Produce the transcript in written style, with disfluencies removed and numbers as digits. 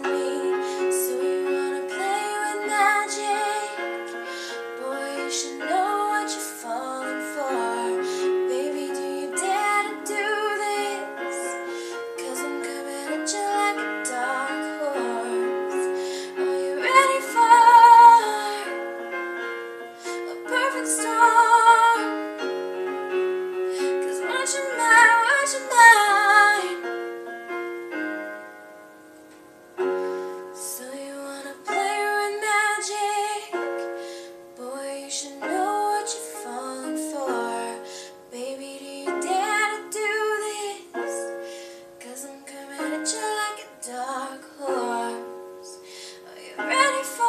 me. So you wanna play with magic? Boy, you should know what you're falling for. Baby, do you dare to do this? 'Cause I'm coming at you like a dark horse. Are you ready for a perfect storm? 'Cause once you're mine, once you're mine. So you wanna play with magic? Boy, you should know what you're falling for. Baby, do you dare to do this? 'Cause I'm coming at you like a dark horse. Are you ready for